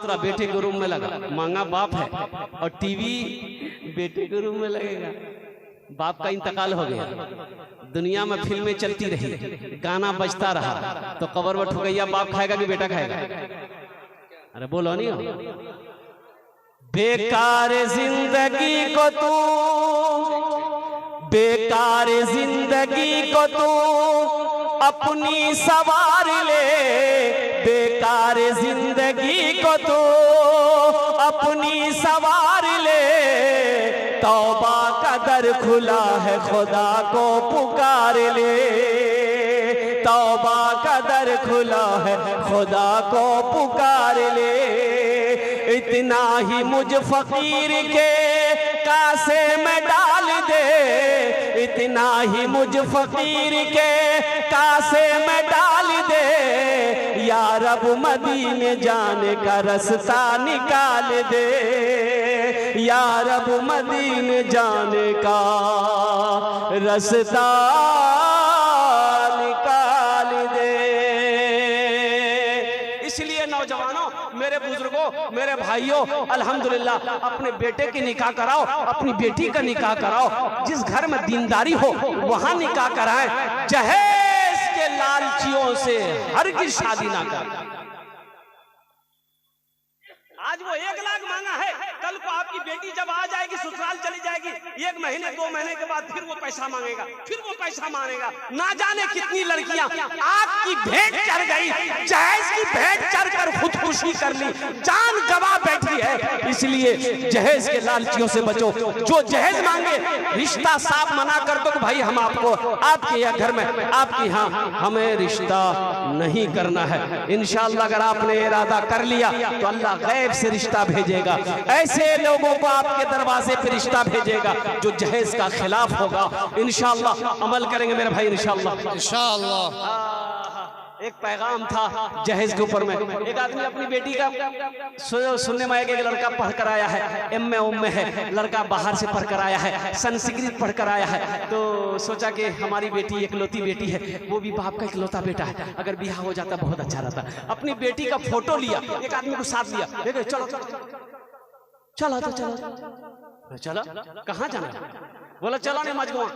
उतरा, बेटे के रूम में लगा, मांगा बाप है और टीवी बेटे के रूम में लगेगा। बाप का इंतकाल हो गया, दुनिया में फिल्में चलती रही, गाना बजता रहा, तो कब्र में ठुकैया बाप खाएगा कि बेटा खाएगा? अरे बोलो नहीं हो। बेकार जिंदगी को तू, बेकार जिंदगी को तू अपनी सवार ले, बेकार जिंदगी को तू अपनी सवार ले। तौबा का दर खुला है, खुदा को पुकार ले, तौबा का दर खुला है, खुदा को पुकार ले। इतना ही मुझ फकीर के कासे में डाल दे, इतना ही मुझ फकीर के कासे में डाल दे। या रब मदीने जाने का रास्ता निकाल दे, या रब मदीने जाने का रास्ता निकाल दे। इसलिए नौजवानों, मेरे बुजुर्गों, मेरे भाइयों, अल्हम्दुलिल्लाह अपने बेटे की निकाह कराओ, अपनी बेटी का निकाह कराओ। जिस घर में दीनदारी हो वहां निकाह कराएं। जहेज के लालचियों से हरगिज़ शादी ना कर। आज वो 1 लाख मांगा है, कल को आपकी बेटी जब आ जाएगी, ससुराल चली जाएगी, 1 महीने 2 महीने के बाद फिर वो पैसा मांगेगा, फिर वो पैसा मांगेगा। ना जाने कितनी लड़कियां आपकी भेंट चढ़ गई, जहेज की भेंट चढ़कर खुदकुशी कर ली, जान गवा बैठी है। इसलिए जहेज के लालचियों से बचो। जो जहेज मांगे रिश्ता साफ मना कर दो कि भाई हम आपको आपके यहाँ घर में, आपके यहाँ हमें रिश्ता नहीं करना है। इंशाअल्लाह अगर आपने इरादा कर लिया तो अल्लाह गैब से रिश्ता भेजेगा, ऐसे लोगों को आपके दरवाजे पे रिश्ता भेजेगा जो जहेज का खिलाफ होगा। इंशाअल्लाह अमल करेंगे मेरे भाई, इंशाअल्लाह इंशाअल्लाह। एक पैगाम था जहेज के ऊपर में। एक आदमी अपनी बेटी का सुनने में आया कि एक लड़का पढ़ कर आया है, एम में है, लड़का बाहर से पढ़ कर आया है, संस्कृत पढ़ कर आया है, तो सोचा कि हमारी बेटी एकलौती बेटी है, वो भी बाप का एकलौता बेटा है, अगर ब्याह हो जाता बहुत अच्छा रहता। अपनी बेटी का फोटो लिया, एक आदमी को साथ लिया, देखो चलो चलो तो चलो चलो, कहाँ जाना? बोला चलो नहीं मजमुआ।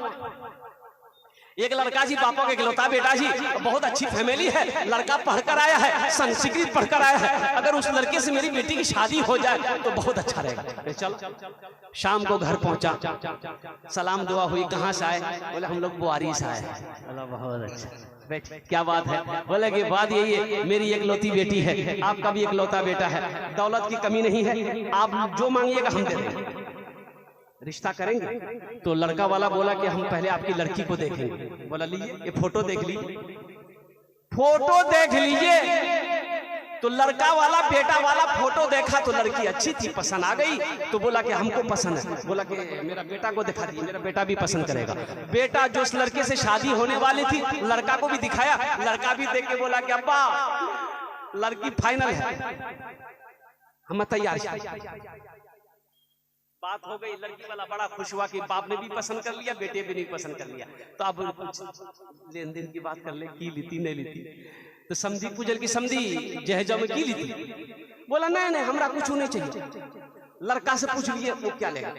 एक लड़का जी, पापा का इकलौता बेटा जी, बहुत अच्छी फैमिली है, लड़का पढ़कर आया है, संस्कृत पढ़कर आया है, अगर उस लड़के से मेरी बेटी की शादी हो जाए तो बहुत अच्छा रहेगा। चलो शाम को घर पहुंचा, सलाम दुआ हुई, कहाँ से आए? बोले हम लोग बुआरी से आए। बोला बहुत अच्छा, क्या बात है? बोले कि बात यही है, मेरी एकलौती बेटी है, आपका भी एकलौता बेटा है, दौलत की कमी नहीं है, आप जो मांगिएगा हम दे देंगे, रिश्ता करेंगे। तो लड़का वाला बोला कि हम पहले आपकी लड़की को देखेंगे। बोला लीजिए ये फोटो देख लीजिए, फोटो देख लीजिए। तो लड़का वाला बेटा वाला फोटो देखा तो लड़की अच्छी थी, पसंद आ गई, तो बोला कि हमको पसंद है। बोला कि मेरा बेटा को दिखा दिए, मेरा बेटा भी पसंद करेगा। बेटा जो उस लड़के से शादी होने वाली थी, लड़का को भी दिखाया, लड़का भी देख के बोला कि अब्बा लड़की फाइनल है, हम तैयार हैं। बात हो गई, लड़की वाला बड़ा खुश हुआ कि बाप ने भी पसंद कर लिया, बेटे भी नहीं पसंद कर लिया। तो अब कुछ लेन देन की बात कर ले, की लीती नहीं लीती, तो समझी पूजल की समझी जहेजा में की लीती। बोला नहीं नहीं हमरा कुछ नहीं चाहिए, लड़का से पूछ लिए वो क्या लेगा।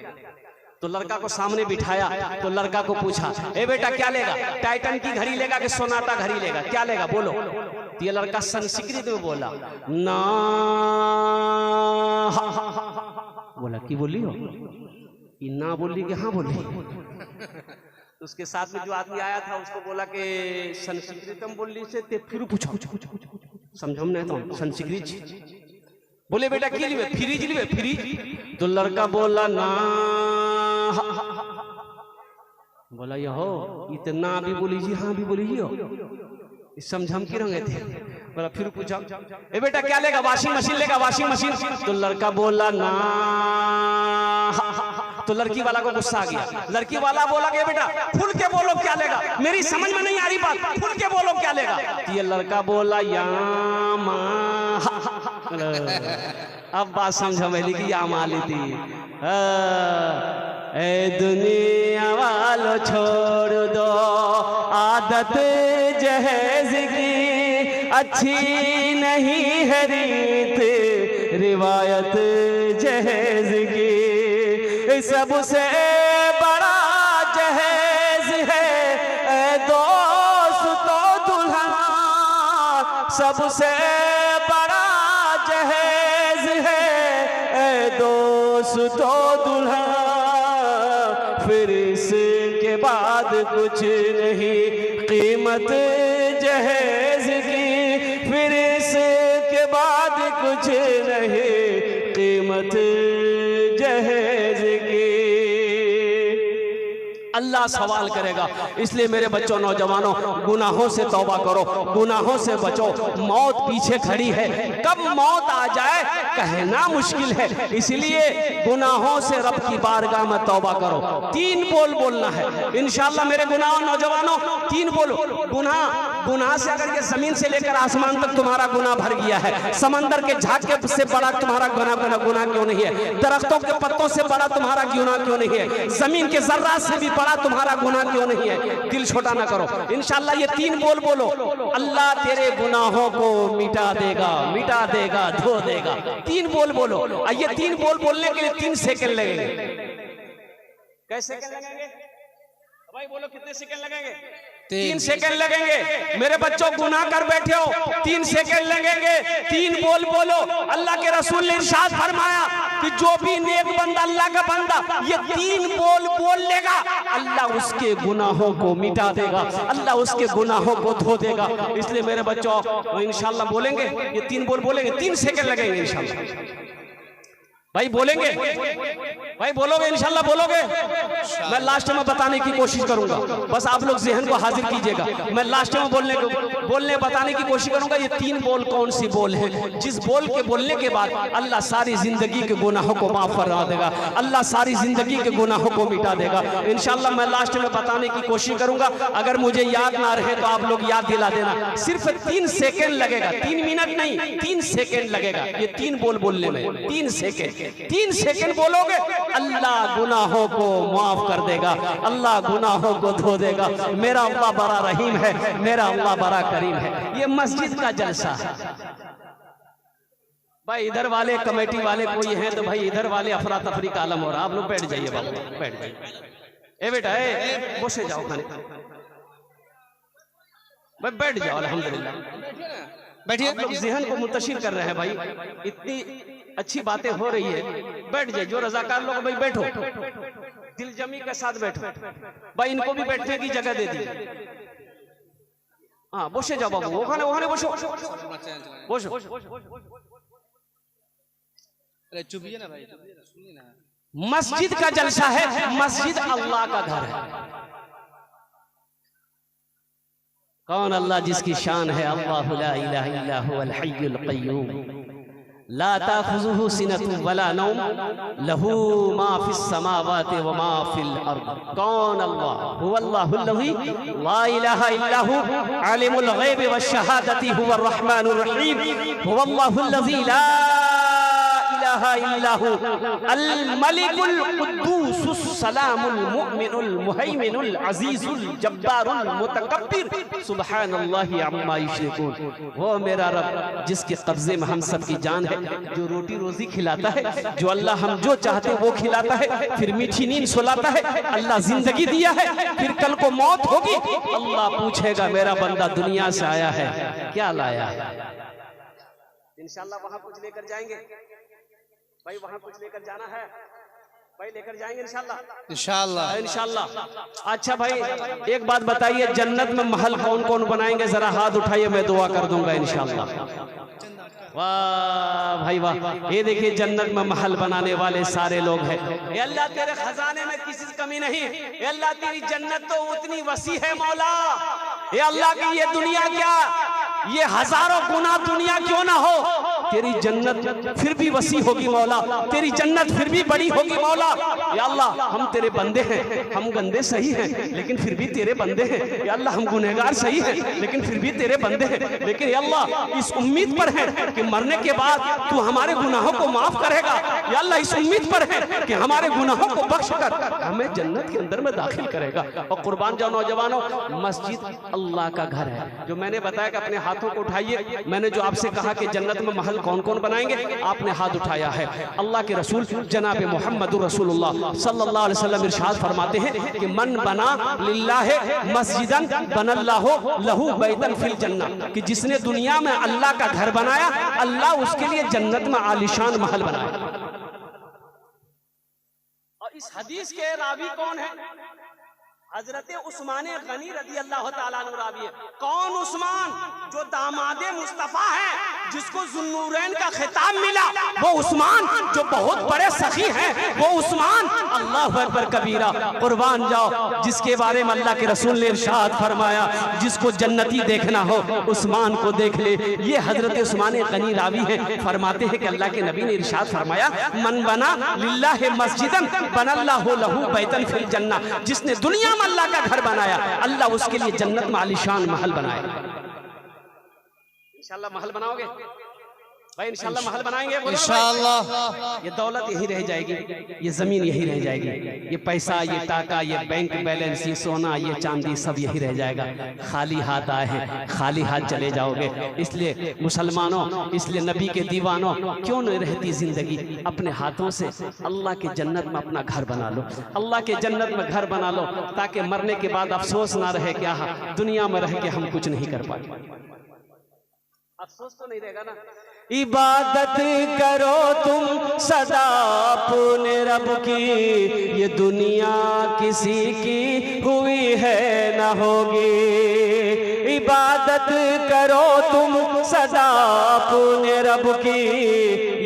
तो लड़का को सामने बिठाया, तो लड़का को पूछा, ए बेटा क्या लेगा? टाइटन की घड़ी लेगा कि सोनाटा घड़ी लेगा, क्या लेगा बोलो? तो ये लड़का संस्कृत में बोला ना। बोला की बोली हो? कि ना बोली कि हाँ बोली। तो उसके साथ में जो आदमी आया था उसको बोला कि संस्कृतम बोली से ते फिर पूछो, समझो नहीं तो संस्कृत। बोले बेटा की लिवे? Freeze लिवे, freeze. तो लड़का बोला ना। बोला ये हो इतना भी बोली जी, हाँ भी बोली जी हो, समझम की रंगे थे। बोला फिर पूछा, ए बेटा क्या लेगा? वॉशिंग मशीन लेगा, वॉशिंग मशीन। तो लड़का बोला ना। तो लड़की वाला को गुस्सा आ गया। लड़की वाला बोला कि बेटा खुल के बोलो क्या लेगा, मेरी समझ में नहीं आ रही बात, खुल के बोलो क्या लेगा। तो ये लड़का बोला यामा। अब बात समझ में कि यामा ली थी। ए दुनिया वालों छोड़ दो आदत जहेज की, अच्छी नहीं है रीत रिवायत जहेज की, सबसे बड़ा जहेज है ए दोस्तों दुल्हा, सबसे बड़ा जहेज है ए दोस्तों दुल्हा, फिर इसके बाद कुछ नहीं कीमत जहेज की, फिर इसके बाद कुछ नहीं कीमत जहेज की। अल्लाह सवाल करेगा। इसलिए मेरे बच्चों, नौजवानों, गुनाहों से तौबा करो, गुनाहों से बचो। मौत पीछे खड़ी है, कब मौत आ जाए कहना मुश्किल है। इसलिए गुनाहों से रब की बारगाह में तौबा करो। 3 बोल बोलना है इंशाअल्लाह मेरे गुनाहों, नौजवानों, 3 बोलो। गुनाह से अगर ये जमीन से लेकर आसमान तक तुम्हारा गुनाह भर गया है, समंदर के झाके से बड़ा तुम्हारा गुनाह क्यों नहीं है, दरख्तों के पत्तों से बड़ा तुम्हारा गुनाह क्यों नहीं है, जमीन के जर्रात से भी बड़ा तुम्हारा गुनाह क्यों नहीं है, दिल छोटा ना करो। इंशाअल्लाह ये 3 बोल बोलो, अल्लाह तेरे गुनाहों को मिटा देगा, मिटा देगा, धो देगा। 3 बोल बोलो। ये 3 बोल बोलने के लिए 3 सेकंड लगेंगे। कैसे सेकंड लगेंगे भाई, बोलो कितने सेकंड लगेंगे? 3 सेकंड लगेंगे। मेरे बच्चों, गुनाह कर बैठे हो, 3 सेकंड लगेंगे। 3 बोल बोलो। अल्लाह के रसूल ने इरशाद फरमाया कि जो भी नेक बंदा, अल्लाह का बंदा, ये 3 बोल बोल लेगा, अल्लाह उसके गुनाहों को मिटा देगा, अल्लाह उसके गुनाहों को धो देगा। इसलिए मेरे बच्चों, इंशाअल्लाह बोलेंगे, ये 3 बोल बोलेंगे, 3 सेकंड लगेंगे इंशाअल्लाह। भाई बोलेंगे, भाई बोलोगे इंशाल्लाह, बोलोगे। मैं लास्ट में बताने की कोशिश करूंगा, बस आप लोग ज़हन को हाजिर कीजिएगा। मैं लास्ट में बोलने बताने की कोशिश करूंगा। ये 3 बोल कौन सी बोल है, जिस बोल के बोलने के बाद अल्लाह सारी जिंदगी के गुनाहों को माफ करवा देगा, अल्लाह सारी जिंदगी के गुनाहों को मिटा देगा इंशाल्लाह। मैं लास्ट में बताने की कोशिश करूंगा। अगर मुझे याद ना रहे तो आप लोग याद दिला देना। सिर्फ 3 सेकेंड लगेगा, 3 मिनट नहीं, 3 सेकेंड लगेगा ये 3 बोल बोलने में। 3 सेकेंड, 3 सेकंड बोलोगे, अल्लाह गुनाहों को माफ कर देगा, अल्लाह गुनाहों को धो देगा। मेरा अल्लाह बड़ा रहीम है, मेरा अल्लाह बड़ा करीम है। ये मस्जिद का जलसा है भाई। इधर वाले कमेटी वाले कोई हैं तो भाई, इधर वाले अफरा तफरी का आलम हो रहा। आप लोग बैठ जाइए बाबा, बैठ जाइए। ए बेटा, ए बसे जाओ खाने, भाई बैठ जाओ। अल्हम्दुलिल्लाह, बैठिए। लोग ज़हन को मुंतशिर कर रहे हैं भाई, इतनी अच्छी बातें हो रही है। बैठ जाए जो रजाकार लोग, भाई बैठो, दिल जमी के साथ बैठो भाई। इनको भी बैठने की जगह दे दी। हाँ, बसे जाओ बाबू, ওখানে বসো, বসো। अरे चुपिए ना भाई, सुनिए ना। मस्जिद का जलसा है, मस्जिद अल्लाह का घर है। कौन अल्लाह जिसकी शान है, अल्लाहु ला इलाहा इल्ला हुवल हय्युल क़य्यूम, ला ताख़ुज़ुहु सिनतुन वला नौम, लहू मा फ़िस समावाति व मा फ़िल अर्द। कौन अल्लाह? हुवल्लाहुल्लज़ी ला इलाहा इल्ला हु आलिमुल ग़ैबि वश शहादति हुवर रहमानुर रहीम। हुवल्लाहुल्लज़ी ला इलाहा इल्ला हु अल मलिकुल कुद्दूसुस सलामुल मुमिनुल मुहैमिनुल अज़ीज़ुल जब्बारुल मुतकब्बिर सुब्हानल्लाहि अम्मा युश्रिकून। वो मेरा रब जिसके कब्जे में हम सब की जान है, जो रोटी रोजी खिलाता है, जो अल्लाह हम जो चाहते वो खिलाता है, फिर मीठी नींद सुलाता है। अल्लाह जिंदगी दिया है, फिर कल को मौत होगी, अल्लाह पूछेगा मेरा बंदा दुनिया से आया है क्या लाया है। इंशाअल्लाह वहां कुछ लेकर जाएंगे भाई, वहां कुछ लेकर जाना है भाई, लेकर जाएंगे इंशाअल्लाह, इंशाअल्लाह, इंशाअल्लाह। अच्छा भाई, एक बात बताइए, जन्नत में महल कौन कौन बनाएंगे? जरा हाथ उठाइए, मैं दुआ कर दूंगा इंशाअल्लाह। वाह भाई वाह, ये देखिए जन्नत में महल बनाने वाले सारे लोग हैं। ये अल्लाह तेरे खजाने में किसी की कमी नहीं। ये अल्लाह तेरी जन्नत तो उतनी वसी है मौला। ये अल्लाह की ये दुनिया क्या, ये हजारों गुना दुनिया क्यों ना हो, तेरी जन्नत फिर भी वसी होगी मौला, तेरी जन्नत फिर भी बड़ी होगी मौला। या अल्लाह, हम तेरे बंदे हैं, हम गंदे सही हैं लेकिन फिर भी तेरे बंदे हैं। या अल्लाह, हम गुनहगार सही हैं लेकिन फिर भी तेरे बंदे हैं। लेकिन या अल्लाह, इस उम्मीद पर है कि मरने के बाद तू हमारे गुनाहों को माफ करेगा। या अल्लाह, इस उम्मीद पर है कि हमारे गुनाहों को बख्श कर हमें जन्नत के अंदर में दाखिल करेगा। और कुर्बान जाओ नौजवानों, मस्जिद अल्लाह का घर है। जो मैंने बताया कि अपने हाथों को उठाइए, मैंने जो आपसे कहा कि जन्नत में महल कौन कौन बनाएंगे? आपने हाथ उठाया है। अल्लाह के रसूल जनाब मोहम्मद रसूलुल्लाह सल्लल्लाहु अलैहि वसल्लम इरशाद फरमाते हैं कि मन बना लिल्लाह मस्जिदन बनल्लाहु लहू बैतन फिल जन्नह, कि जिसने दुनिया में अल्लाह का घर बनाया, अल्लाह उसके लिए जन्नत में आलीशान महल बनाया। और इस हदीस के रावी कौन है? हजरत उस्मान गनी रजी अल्लाह ताला अन्हु रावी है। कौन उस्मान? जो दामादे मुस्तफा है, जिसको जुन्नूरैन का खिताब मिला, वो उस्मान। जो बहुत बड़े सखी हैं, वो उस्मान। अल्लाह अकबर कबीरा, कुर्बान जाओ। जिसके बारे में अल्लाह के रसूल ने इरशाद फरमाया, जिसको जन्नती देखना हो उस्मान को देख ले। ये हजरत उस्मान गनी रावी हैं। फरमाते हैं कि अल्लाह के नबी ने इरशाद फरमाया, मन बना लिल्लाह मस्जिदन बनल्लाहु लहू बैतन फिल जन्नह, जिसने दुनिया अल्लाह का घर बनाया, अल्लाह उसके लिए जन्नत में आलीशान महल बनाया। इंशाल्लाह महल बनाओगे भाई? इंशाल्लाह महल बनाएंगे इंशाल्लाह। ये दौलत यही रह जाएगी, ये जमीन यही रह जाएगी, ये पैसा, ये टाका, ये बैंक बैलेंस, ये सोना, ये चांदी सब यही रह जाएगा। खाली हाथ आए हैं, खाली हाथ चले जाओगे। इसलिए मुसलमानों, इसलिए नबी के दीवानों, क्यों नहीं रहती जिंदगी? अपने हाथों से अल्लाह के जन्नत में अपना घर बना लो, अल्लाह के जन्नत में घर बना लो, ताकि मरने के बाद अफसोस ना रहे कि दुनिया में रह के हम कुछ नहीं कर पाए। अफसोस तो नहीं रहेगा ना। इबादत करो तुम सदा अपने रब की, ये दुनिया किसी की हुई है न होगी। इबादत करो तुम सदा अपने रब की,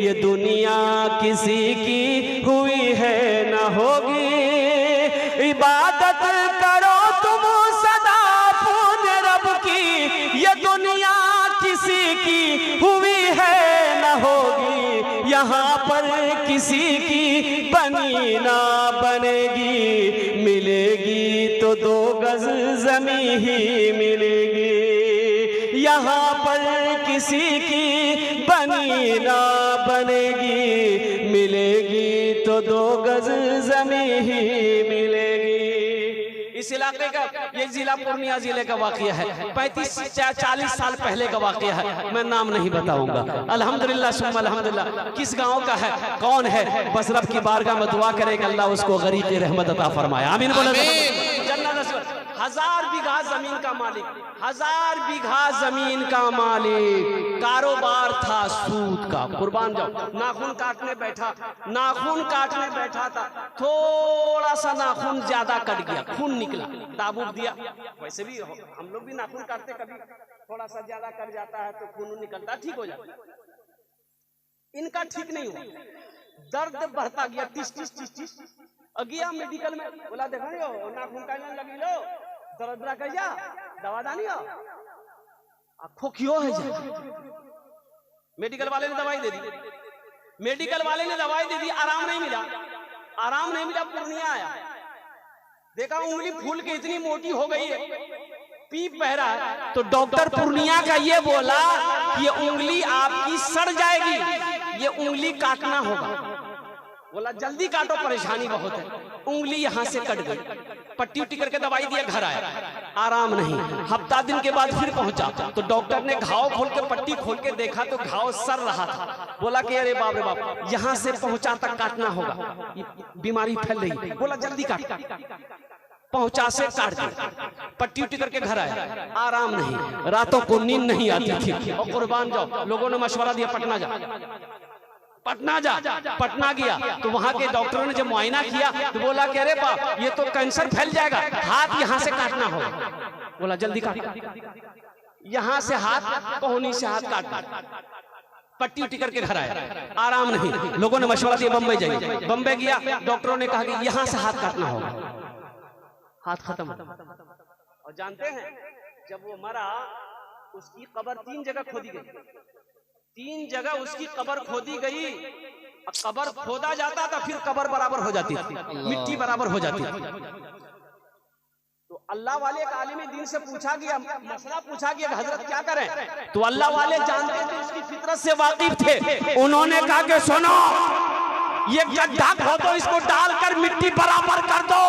ये दुनिया किसी की हुई है न होगी। इबादत करो तुम सदा अपने रब की, ये दुनिया किसी की हुई है न होगी। यहाँ पर किसी की बनी ना बनेगी, मिलेगी तो 2 गज ज़मीं ही मिलेगी। यहाँ पर किसी की बनी ना बनेगी, मिलेगी तो 2 गज ज़मीं ही मिलेगी। इस इलाके का, ये जिला पूर्णिया जिले का वाकया है। 35-40 साल पहले का वाकया है। मैं नाम नहीं बताऊंगा। अल्हम्दुलिल्लाह सुम्मा अल्हम्दुलिल्लाह। किस गांव का है, कौन है, बस रब की बारगाह में दुआ करे कि अल्लाह उसको गरीक़ रहमत अता फरमाए। आमीन बोले। 1000 बीघा जमीन का मालिक, 1000 बीघा जमीन का मालिक, कारोबार था सूद का। कुर्बान जाओ। नाखून काटने बैठा, नाखून काटने बैठा था, थोड़ा सा नाखून ज्यादा कट गया, खून निकला, ताबूत दिया। वैसे भी हम लोग भी नाखून काटते, कभी थोड़ा सा ज्यादा कट जाता है तो खून निकलता, ठीक हो जाता। इनका ठीक नहीं हुआ, दर्द बढ़ता गया, टिस टिस टिस टिस। गया मेडिकल में, बोला देखो नाखून काटने लगी लो, दर्द कर जा, दवा दानी हो, आँखों क्यों है जा। मेडिकल वाले ने दवाई दे दी, मेडिकल वाले ने दवाई दे दी, आराम नहीं मिला, आराम नहीं मिला। पूर्णिया आया, देखा उंगली फूल के इतनी मोटी हो गई है, पीप बह रहा है। तो डॉक्टर पूर्णिया का ये बोला कि ये उंगली आपकी सड़ जाएगी, ये उंगली काटना होगा। बोला जल्दी काटो, परेशानी बहुत है। उंगली यहाँ से कट गई, पट्टी उट्टी करके दवाई दिया, घर आया, आराम नहीं। हफ्ता दिन के बाद फिर पहुंचा तो डॉक्टर ने घाव खोल के, पट्टी खोल के देखा तो घाव सड़ रहा था। बोला कि अरे बाप रे बाप, यहाँ से पहुंचा तक काटना होगा, बीमारी फैल रही। बोला जल्दी काट, पहुंचा से काट दिया, पट्टी उट्टी करके घर आया, आराम नहीं, रातों को नींद नहीं आती थी। और कुर्बान जाओ, लोगों ने मशवरा दिया पटना जा, पटना जा। पटना गया तो वहां के डॉक्टरों ने जब मुआयना किया तो बोला कि अरे बाप, ये तो कैंसर फैल जाएगा, हाथ यहाँ से काटना होगा। बोला जल्दी काट, यहाँ से हाथ, कोहनी से हाथ काट, पट्टी उट्टी करके घर आया, आराम नहीं। लोगों ने मशवरा दिया बम्बई जाइए, बम्बई गया, डॉक्टरों ने कहा कि यहाँ से हाथ काटना होगा, हाथ खत्म। और जानते हैं जब वो मरा, उसकी कब्र 3 जगह खोदी गई, 3 जगह उसकी कब्र खोदी गई। कब्र खोदा जाता था, फिर कब्र बराबर हो जाती थी, मिट्टी बराबर हो जाती थी। तो अल्लाह वाले एक आलिम दीन से पूछा गया, मसला पूछा गया कि हजरत क्या करें? तो अल्लाह वाले जानते थे, उसकी फितरत से वाकिफ थे। उन्होंने कहा कि सुनो, ये गड्ढा खोदो, इसको डालकर मिट्टी बराबर कर दो,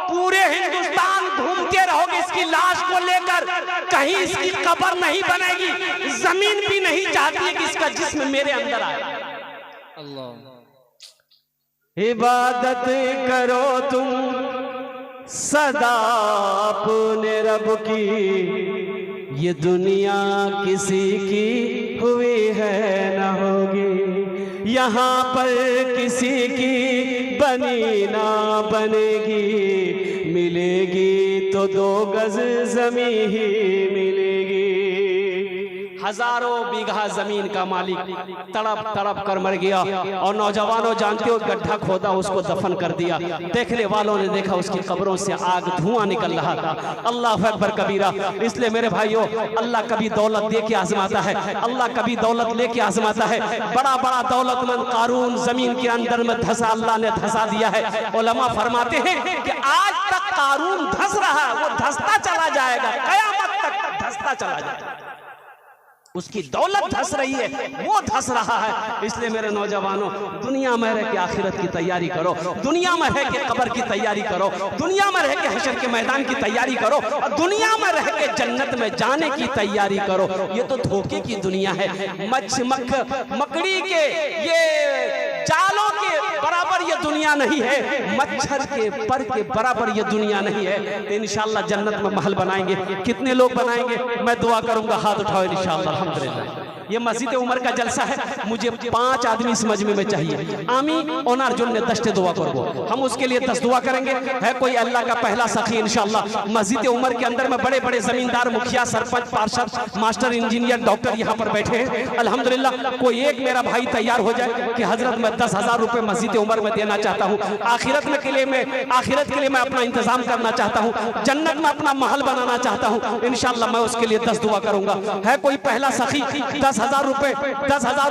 पूरे हिंदुस्तान घूमते रहोगे इसकी लाश को लेकर, कहीं इसकी कब्र नहीं बनेगी, जमीन भी नहीं चाहती है कि इसका जिस्म मेरे अंदर आए। अल्लाह। इबादत करो तुम सदा अपने रब की, ये दुनिया किसी की हुई है न होगी, यहाँ पर किसी की बनी ना बनेगी, मिलेगी तो 2 गज जमी ही मिलेगी। हजारों बीघा जमीन का मालिक तड़प तड़प कर मर गया और नौजवानों जानते हो गड्ढा खोदा उसको दफन कर दिया। देखने वालों ने देखा उसकी कब्रों से आग धुआं निकल रहा था। अल्लाह अकबर कबीरा। इसलिए मेरे भाइयों, अल्लाह कभी दौलत दे के आजमाता है, अल्लाह कभी दौलत लेके आजमाता है। बड़ा बड़ा दौलतमंद कारून जमीन के अंदर में धंसा, अल्लाह ने धंसा दिया है। उलमा फरमाते हैं कि आज तक कारून धंस रहा है, वो धंसता चला जाएगा, कयामत तक धंसता चला जाएगा। उसकी दौलत धस रही है, वो धस रहा है। इसलिए मेरे नौजवानों, दुनिया में रह के आखिरत की तैयारी करो, दुनिया में रह के कब्र की तैयारी करो, दुनिया में रह के हशर के मैदान की तैयारी करो, और दुनिया में रह के जन्नत में जाने की तैयारी करो। ये तो धोखे की दुनिया है। मकड़ी के ये जालों के बराबर ये दुनिया नहीं है, मच्छर के पर के बराबर ये दुनिया नहीं है। तो इंशाअल्लाह जन्नत में महल बनाएंगे। कितने लोग बनाएंगे? मैं दुआ करूंगा, हाथ उठाओ इंशाअल्लाह। अल्हम्दुलिल्लाह। ये मस्जिद उमर का जलसा है, मुझे 5 आदमी इस मजमे में चाहिए। आमी ओनार जुल ने 10 दुआ करबो, हम उसके लिए 10 दुआ करेंगे। है कोई अल्लाह का पहला सखी इंशाअल्लाह मस्जिद उमर के अंदर में बड़े बड़े जमींदार, मुखिया, सरपंच, पार्षद, मास्टर, इंजीनियर, डॉक्टर यहाँ पर बैठे हैं। अल्हम्दुलिल्लाह कोई एक मेरा भाई तैयार हो जाए कि हजरत मैं 10,000 रुपए मस्जिद उमर में देना चाहता हूँ, आखिरत के लिए मैं अपना इंतजाम करना चाहता हूँ, जन्नत में अपना महल बनाना चाहता हूँ। इंशाअल्लाह मैं उसके लिए 10 दुआ करूंगा। है कोई पहला सखी 10,000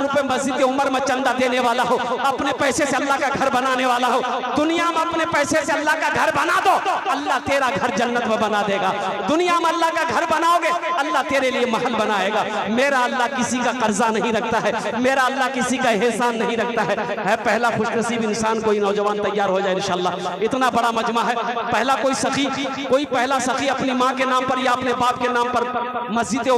रुपए मस्जिद उमर में चंदा देने वाला हो, अपने पैसे से अल्लाह का घर बनाने वाला हो? दुनिया में अपने पैसे से अल्लाह का घर बना दो, अल्लाह तेरा घर जन्नत में बना देगा। दुनिया में अल्लाह का घर बनाओगे, अल्लाह तेरे लिए महल बनाएगा। मेरा अल्लाह किसी का कर्जा नहीं रखता है, मेरा अल्लाह किसी का एहसान नहीं रखता है। पहला खुशनसीब इंसान कोई नौजवान तैयार हो जाए इंशाअल्लाह। इतना बड़ा मजमा है। पहला कोई पहला सखी अपनी माँ के नाम पर या अपने बाप के नाम पर मस्जिद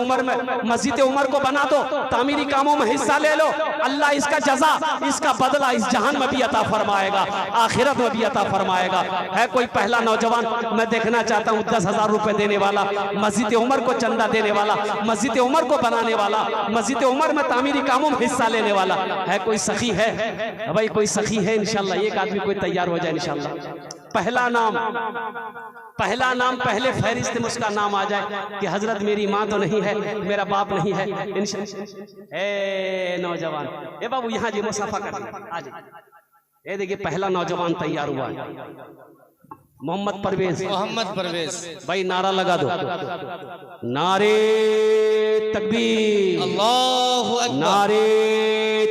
उमर को बना दो, तामीरी कामों में हिस्सा ले लो। अल्लाह इसका जजा, इसका बदला इस जहान में भी अता फरमाएगा, आखिरत में भी अता फरमाएगा। है कोई पहला नौजवान? मैं देखना चाहता हूँ 10,000 रुपए देने वाला, मस्जिद उमर को चंदा देने वाला, मस्जिद उमर को बनाने वाला, मस्जिद उमर में तामीरी कामों में हिस्सा लेने वाला। है कोई सखी है भाई? कोई सखी है इंशाअल्लाह? एक आदमी कोई तैयार हो जाए इंशाअल्लाह। पहला नाम पहले फहरिस्त में उसका नाम आ जाए कि हजरत मेरी माँ तो नहीं है, मेरा बाप नहीं है। ए नौजवान, ए बाबू यहाँ जी मुसाफा कर आज। ये देखिए पहला नौजवान तैयार हुआ है, मोहम्मद परवेज भाई। नारा लगा दो, नारे तकबीर, अल्लाहु अकबर, नारे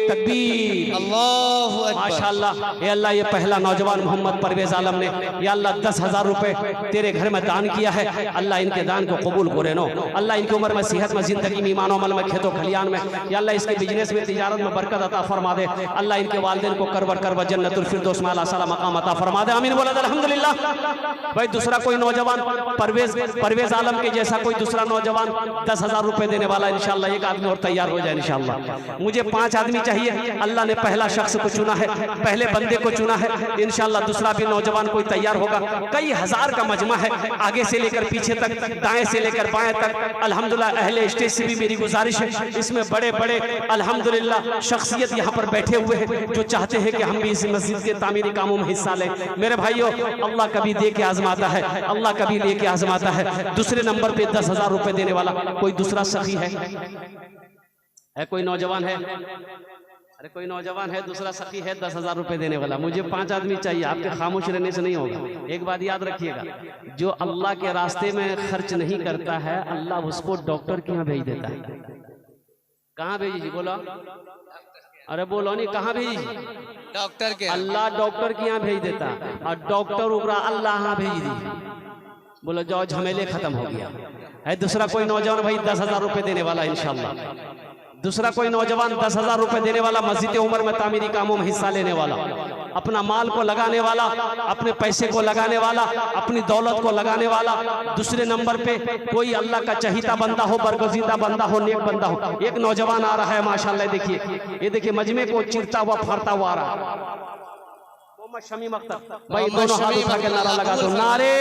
तकबीर, अल्लाहु अकबर। माशाअल्लाह। ये अल्लाह, ये पहला नौजवान मोहम्मद परवेज आलम ने या अल्लाह 10,000 रुपए तेरे घर में दान किया है। अल्लाह इनके दान को कबूल करे नो। अल्लाह इनकी उम्र में, सेहत में, जिंदगी में, ईमान अमल में, खेतों खलियान में, या अल्लाह इसके बिजनेस में, तिजारत में बरकत अता फरमा दे। अल्लाह इनके वालिदैन को करब जन्नतुल फिरदौस में आला साला मकाम अता फरमा दे। आमीन बोला अल्हम्दुलिल्लाह। भाई दूसरा कोई नौजवान परवेज आलम के जैसा कोई दूसरा नौजवान 10,000 रुपए देने वाला इंशाअल्लाह। एक आदमी और तैयार हो जाए इंशाअल्लाह। मुझे 5 आदमी चाहिए। अल्लाह ने पहला शख्स को चुना है, पहले बंदे को चुना है इंशाअल्लाह। दूसरा भी नौजवान कोई तैयार होगा। कई हजार का मजमा है, आगे से लेकर पीछे तक, दाएं से लेकर बाएं तक। अल्हम्दुलिल्लाह अहले स्टेज से भी मेरी गुजारिश है, इसमें बड़े बड़े अल्हम्दुलिल्लाह शख्सियत यहाँ पर बैठे हुए हैं जो चाहते हैं कि हम भी इस मस्जिद के तामीरी कामों में हिस्सा लें। मेरे भाइयों, अल्लाह कभी दे के आजमाता है, अल्लाह कभी लेके आजमाता है। दूसरे नंबर पे 10,000 रुपए देने वाला कोई दूसरा सखी है? कोई नौजवान है? अरे कोई नौजवान है, दूसरा सखी है 10,000 रुपए देने वाला? मुझे 5 आदमी चाहिए। आपके खामोश रहने से नहीं होगा। एक बात याद रखिएगा, जो अल्लाह के रास्ते में खर्च नहीं करता है, अल्लाह उसको डॉक्टर के यहाँ भेज देता है। कहाँ भेजी जी? बोलो, अरे बोलो नहीं, कहाँ भेजी? डॉक्टर के। अल्लाह डॉक्टर के यहाँ भेज देता और डॉक्टर उगरा अल्लाह यहाँ भेज दी। बोलो जाओ, झमेले खत्म हो गया है। दूसरा कोई नौजवान भाई 10,000 रुपए देने वाला इंशाअल्लाह। दूसरा कोई नौजवान 10,000 रुपए देने वाला, मस्जिद उमर में तामीरी कामों में हिस्सा लेने वाला। अपना माल को लगाने वाला, अपने पैसे को लगाने वाला, अपनी दौलत को लगाने वाला। दूसरे नंबर पे कोई अल्लाह का चहीता बंदा हो, बरगजीदा बंदा हो, नेक बंदा हो। एक नौजवान आ रहा है माशाल्लाह, देखिए ये देखिए मजमे को चिरता हुआ फाड़ता हुआ आ रहा है। मोहम्मद शमीम अख्तर भाई, दोनों हाथ उठा के नारा लगा दो, नारे